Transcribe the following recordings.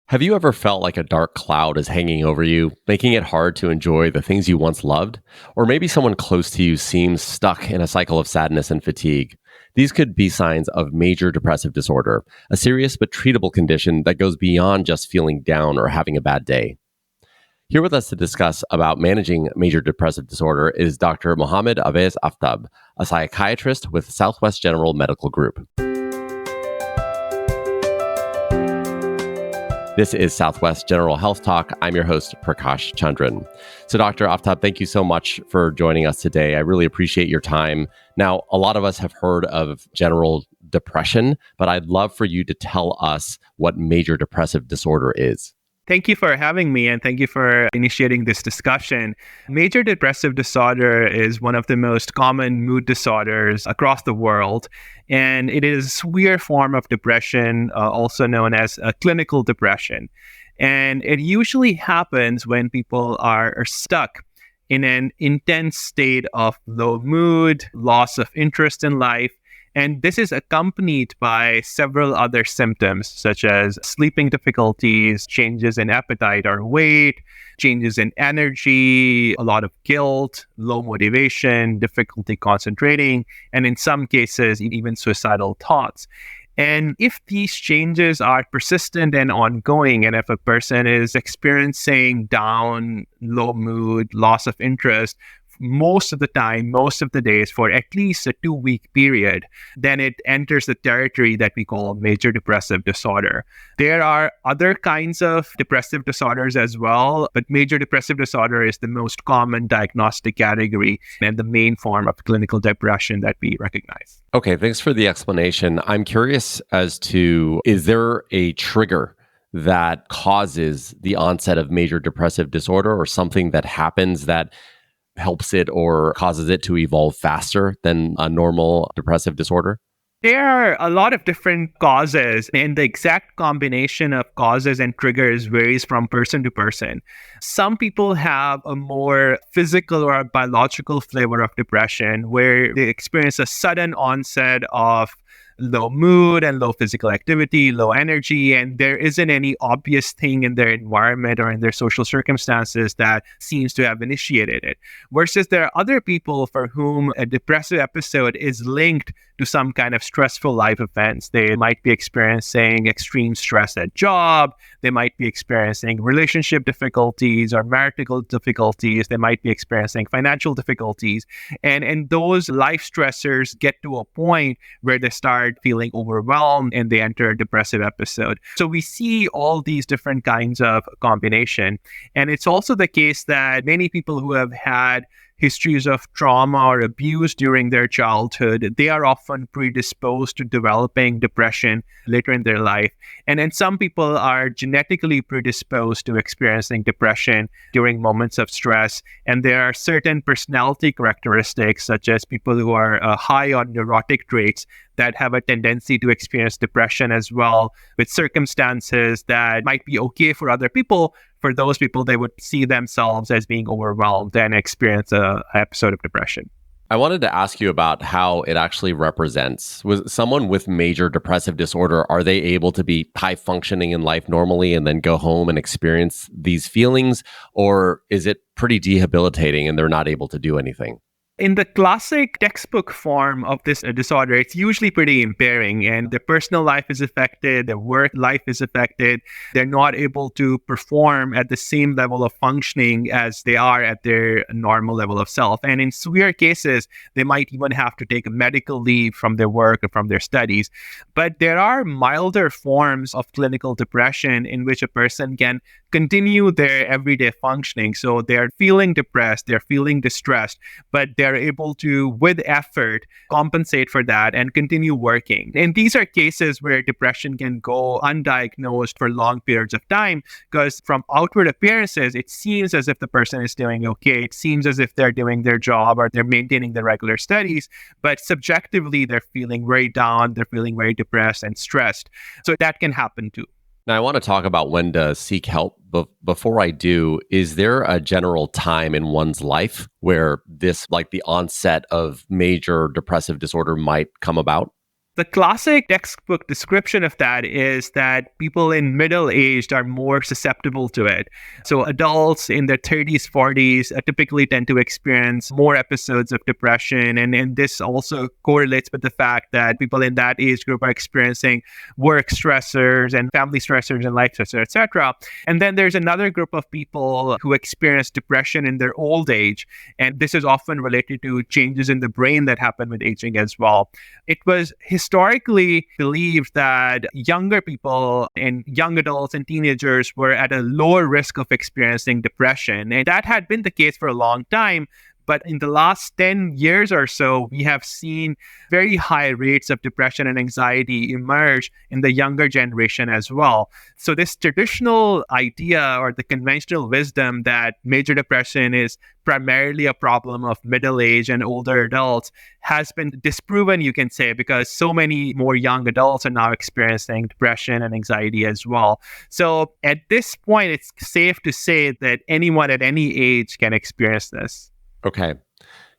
Have you ever felt like a dark cloud is hanging over you, making it hard to enjoy the things you once loved? Or maybe someone close to you seems stuck in a cycle of sadness and fatigue. These could be signs of major depressive disorder, a serious but treatable condition that goes beyond just feeling down or having a bad day. Here with us to discuss about managing major depressive disorder is Dr. Mohammed Avez Aftab, a psychiatrist with Southwest General Medical Group. This is Southwest General Health Talk. I'm your host, Prakash Chandran. So, Dr. Aftab, thank you so much for joining us today. I really appreciate your time. Now, a lot of us have heard of general depression, but I'd love for you to tell us what major depressive disorder is. Thank you for having me, and thank you for initiating this discussion. Major depressive disorder is one of the most common mood disorders across the world, and it is a severe form of depression, also known as clinical depression. And it usually happens when people are stuck in an intense state of low mood, loss of interest in life. And this is accompanied by several other symptoms, such as sleeping difficulties, changes in appetite or weight, changes in energy, a lot of guilt, low motivation, difficulty concentrating, and in some cases, even suicidal thoughts. And if these changes are persistent and ongoing, and if a person is experiencing down, low mood, loss of interest, most of the time, most of the days for at least a 2-week period, then it enters the territory that we call major depressive disorder. There are other kinds of depressive disorders as well, but major depressive disorder is the most common diagnostic category and the main form of clinical depression that we recognize. Okay, thanks for the explanation. I'm curious as to, is there a trigger that causes the onset of major depressive disorder or something that happens that helps it or causes it to evolve faster than a normal depressive disorder? There are a lot of different causes, and the exact combination of causes and triggers varies from person to person. Some people have a more physical or biological flavor of depression where they experience a sudden onset of low mood and low physical activity, low energy, and there isn't any obvious thing in their environment or in their social circumstances that seems to have initiated it. Versus there are other people for whom a depressive episode is linked to some kind of stressful life events. They might be experiencing extreme stress at job. They might be experiencing relationship difficulties or marital difficulties. They might be experiencing financial difficulties. And those life stressors get to a point where they start feeling overwhelmed and they enter a depressive episode. So we see all these different kinds of combination. And it's also the case that many people who have had histories of trauma or abuse during their childhood, they are often predisposed to developing depression later in their life. And then some people are genetically predisposed to experiencing depression during moments of stress. And there are certain personality characteristics, such as people who are high on neurotic traits, that have a tendency to experience depression as well, with circumstances that might be okay for other people. For those people, they would see themselves as being overwhelmed and experience an episode of depression. I wanted to ask you about how it actually represents. Was someone with major depressive disorder, are they able to be high functioning in life normally and then go home and experience these feelings? Or is it pretty debilitating and they're not able to do anything? In the classic textbook form of this disorder, it's usually pretty impairing, and their personal life is affected, their work life is affected. They're not able to perform at the same level of functioning as they are at their normal level of self. And in severe cases, they might even have to take a medical leave from their work or from their studies. But there are milder forms of clinical depression in which a person can continue their everyday functioning. So they're feeling depressed, they're feeling distressed, but they're able to, with effort, compensate for that and continue working. And these are cases where depression can go undiagnosed for long periods of time, because from outward appearances, it seems as if the person is doing okay. It seems as if they're doing their job or they're maintaining their regular studies, but subjectively, they're feeling very down, they're feeling very depressed and stressed. So that can happen too. Now, I want to talk about when to seek help, but before I do, is there a general time in one's life where this, like the onset of major depressive disorder, might come about? The classic textbook description of that is that people in middle age are more susceptible to it. So adults in their 30s, 40s typically tend to experience more episodes of depression. And this also correlates with the fact that people in that age group are experiencing work stressors and family stressors and life stressors, etc. And then there's another group of people who experience depression in their old age. And this is often related to changes in the brain that happen with aging as well. It was historically believed that younger people and young adults and teenagers were at a lower risk of experiencing depression. And that had been the case for a long time. But in the last 10 years or so, we have seen very high rates of depression and anxiety emerge in the younger generation as well. So this traditional idea or the conventional wisdom that major depression is primarily a problem of middle age and older adults has been disproven, you can say, because so many more young adults are now experiencing depression and anxiety as well. So at this point, it's safe to say that anyone at any age can experience this. Okay.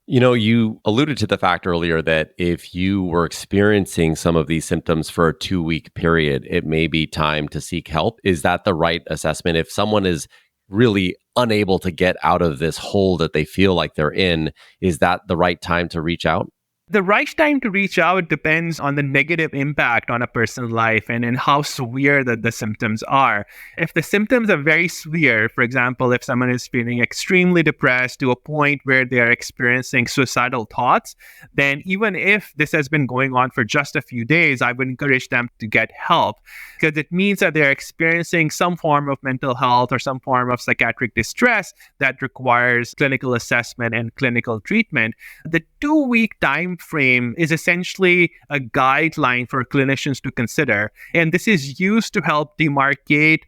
You alluded to the fact earlier that if you were experiencing some of these symptoms for a 2-week period, it may be time to seek help. Is that the right assessment? If someone is really unable to get out of this hole that they feel like they're in, is that the right time to reach out? The right time to reach out depends on the negative impact on a person's life and how severe the symptoms are. If the symptoms are very severe, for example, if someone is feeling extremely depressed to a point where they are experiencing suicidal thoughts, then even if this has been going on for just a few days, I would encourage them to get help, because it means that they're experiencing some form of mental health or some form of psychiatric distress that requires clinical assessment and clinical treatment. The 2-week time frame is essentially a guideline for clinicians to consider. And this is used to help demarcate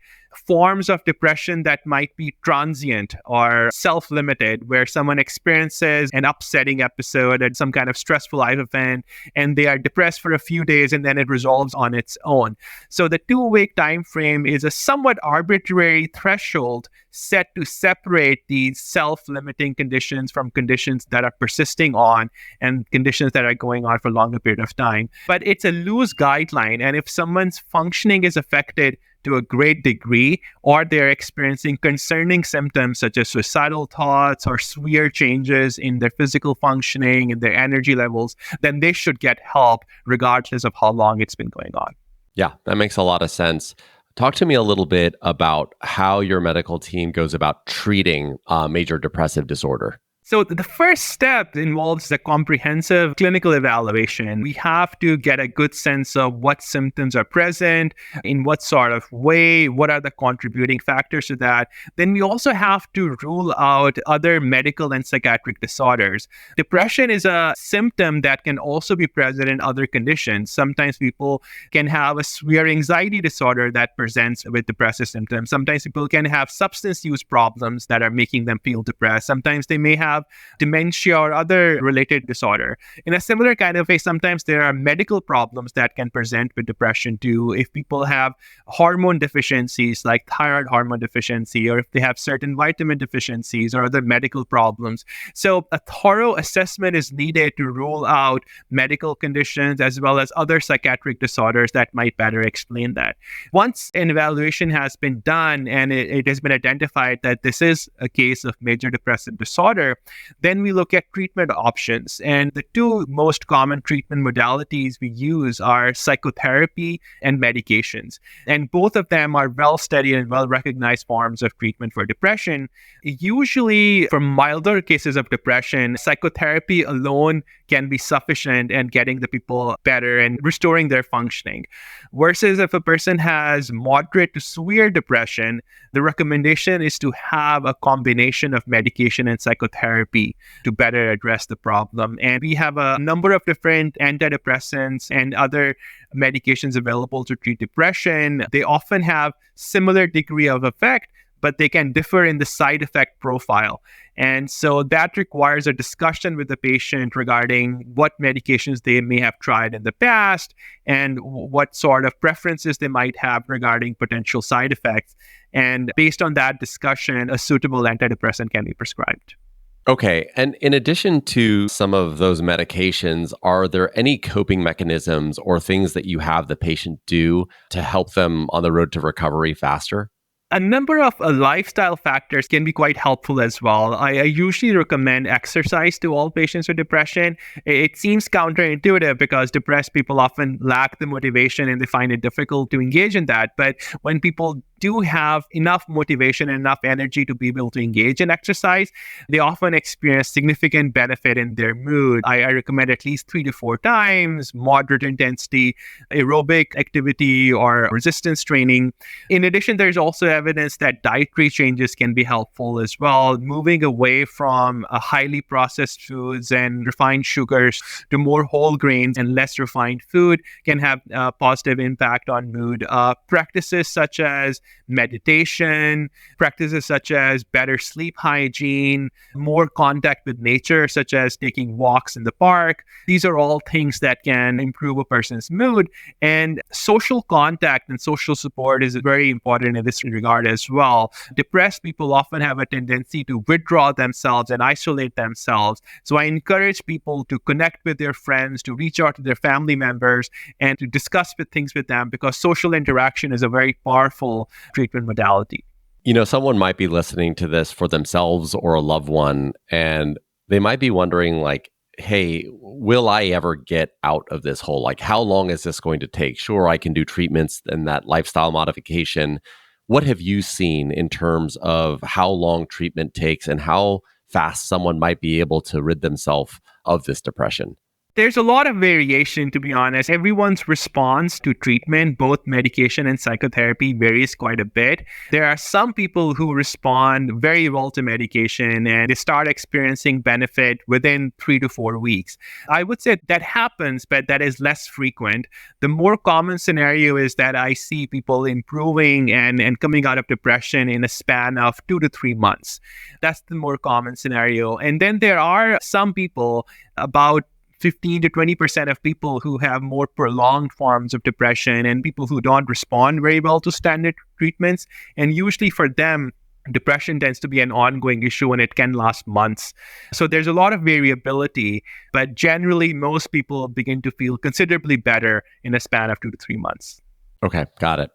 forms of depression that might be transient or self-limited, where someone experiences an upsetting episode and some kind of stressful life event, and they are depressed for a few days and then it resolves on its own. So the 2-week time frame is a somewhat arbitrary threshold set to separate these self-limiting conditions from conditions that are persisting on and conditions that are going on for a longer period of time. But it's a loose guideline, and if someone's functioning is affected to a great degree, or they're experiencing concerning symptoms such as suicidal thoughts or severe changes in their physical functioning and their energy levels, then they should get help regardless of how long it's been going on. Yeah, that makes a lot of sense. Talk to me a little bit about how your medical team goes about treating major depressive disorder. So the first step involves a comprehensive clinical evaluation. We have to get a good sense of what symptoms are present, in what sort of way, what are the contributing factors to that. Then we also have to rule out other medical and psychiatric disorders. Depression is a symptom that can also be present in other conditions. Sometimes people can have a severe anxiety disorder that presents with depressive symptoms. Sometimes people can have substance use problems that are making them feel depressed. Sometimes they may have dementia or other related disorder. In a similar kind of way, sometimes there are medical problems that can present with depression too. If people have hormone deficiencies like thyroid hormone deficiency, or if they have certain vitamin deficiencies or other medical problems. So a thorough assessment is needed to rule out medical conditions as well as other psychiatric disorders that might better explain that. Once an evaluation has been done and it has been identified that this is a case of major depressive disorder, then we look at treatment options. And the two most common treatment modalities we use are psychotherapy and medications. And both of them are well-studied and well-recognized forms of treatment for depression. Usually, for milder cases of depression, psychotherapy alone can be sufficient in getting the people better and restoring their functioning. Versus if a person has moderate to severe depression, the recommendation is to have a combination of medication and psychotherapy to better address the problem. And we have a number of different antidepressants and other medications available to treat depression. They often have similar degree of effect, but they can differ in the side effect profile. And so that requires a discussion with the patient regarding what medications they may have tried in the past and what sort of preferences they might have regarding potential side effects. And based on that discussion, a suitable antidepressant can be prescribed. Okay. And in addition to some of those medications, are there any coping mechanisms or things that you have the patient do to help them on the road to recovery faster? A number of lifestyle factors can be quite helpful as well. I usually recommend exercise to all patients with depression. It seems counterintuitive because depressed people often lack the motivation and they find it difficult to engage in that. But when people do have enough motivation and enough energy to be able to engage in exercise, they often experience significant benefit in their mood. I recommend at least 3 to 4 times, moderate intensity, aerobic activity or resistance training. In addition, there's also evidence that dietary changes can be helpful as well. Moving away from highly processed foods and refined sugars to more whole grains and less refined food can have a positive impact on mood. Practices such as meditation, practices such as better sleep hygiene, more contact with nature, such as taking walks in the park. These are all things that can improve a person's mood. And social contact and social support is very important in this regard as well. Depressed people often have a tendency to withdraw themselves and isolate themselves. So I encourage people to connect with their friends, to reach out to their family members, and to discuss things with them because social interaction is a very powerful treatment modality. Someone might be listening to this for themselves or a loved one, and they might be wondering, like, hey, will I ever get out of this hole? Like, how long is this going to take? Sure, I can do treatments and that lifestyle modification. What have you seen in terms of how long treatment takes and how fast someone might be able to rid themselves of this depression? There's a lot of variation, to be honest. Everyone's response to treatment, both medication and psychotherapy, varies quite a bit. There are some people who respond very well to medication and they start experiencing benefit within 3 to 4 weeks. I would say that happens, but that is less frequent. The more common scenario is that I see people improving and coming out of depression in a span of 2 to 3 months. That's the more common scenario. And then there are some people, about 15 to 20% of people who have more prolonged forms of depression and people who don't respond very well to standard treatments. And usually for them, depression tends to be an ongoing issue and it can last months. So there's a lot of variability, but generally most people begin to feel considerably better in a span of 2 to 3 months. Okay, got it.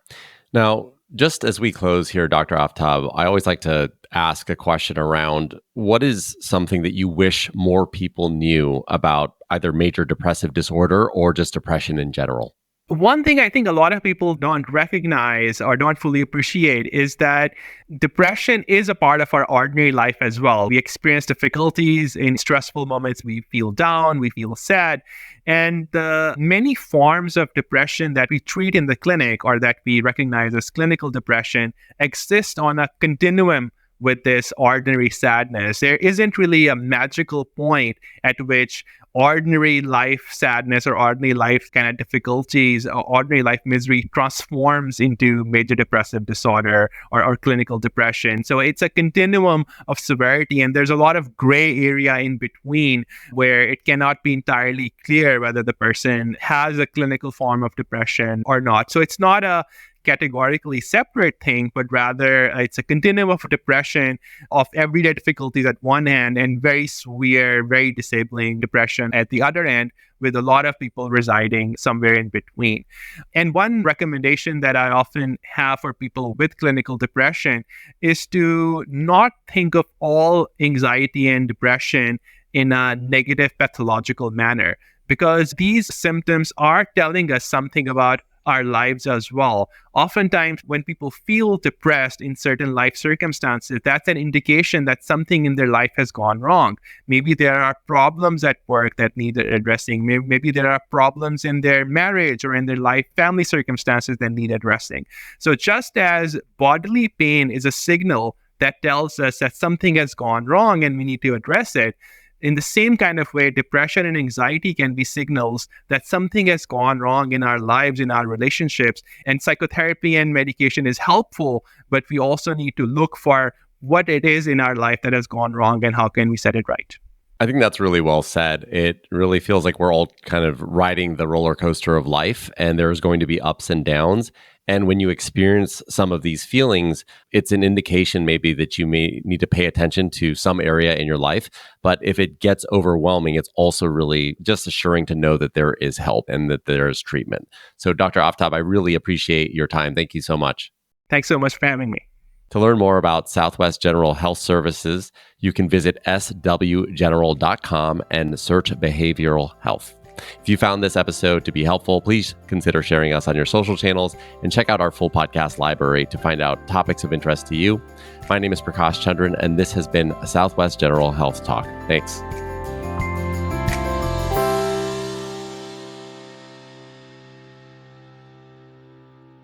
Now, just as we close here, Dr. Aftab, I always like to ask a question around what is something that you wish more people knew about either major depressive disorder or just depression in general? One thing I think a lot of people don't recognize or don't fully appreciate is that depression is a part of our ordinary life as well. We experience difficulties in stressful moments. We feel down, we feel sad. And the many forms of depression that we treat in the clinic or that we recognize as clinical depression exist on a continuum with this ordinary sadness. There isn't really a magical point at which ordinary life sadness or ordinary life kind of difficulties or ordinary life misery transforms into major depressive disorder or clinical depression. So it's a continuum of severity, and there's a lot of gray area in between where it cannot be entirely clear whether the person has a clinical form of depression or not. So it's not a categorically separate thing, but rather it's a continuum of depression of everyday difficulties at one hand and very severe, very disabling depression at the other end, with a lot of people residing somewhere in between. And one recommendation that I often have for people with clinical depression is to not think of all anxiety and depression in a negative pathological manner, because these symptoms are telling us something about our lives as well. Oftentimes, when people feel depressed in certain life circumstances, that's an indication that something in their life has gone wrong. Maybe there are problems at work that need addressing. Maybe there are problems in their marriage or in their life, family circumstances that need addressing. So just as bodily pain is a signal that tells us that something has gone wrong and we need to address it, in the same kind of way, depression and anxiety can be signals that something has gone wrong in our lives, in our relationships, and psychotherapy and medication is helpful, but we also need to look for what it is in our life that has gone wrong and how can we set it right. I think that's really well said. It really feels like we're all kind of riding the roller coaster of life, and there's going to be ups and downs. And when you experience some of these feelings, it's an indication maybe that you may need to pay attention to some area in your life. But if it gets overwhelming, it's also really just assuring to know that there is help and that there is treatment. So, Dr. Aftab, I really appreciate your time. Thank you so much. Thanks so much for having me. To learn more about Southwest General Health Services, you can visit swgeneral.com and search behavioral health. If you found this episode to be helpful, please consider sharing us on your social channels and check out our full podcast library to find out topics of interest to you. My name is Prakash Chandran, and this has been a Southwest General Health Talk. Thanks.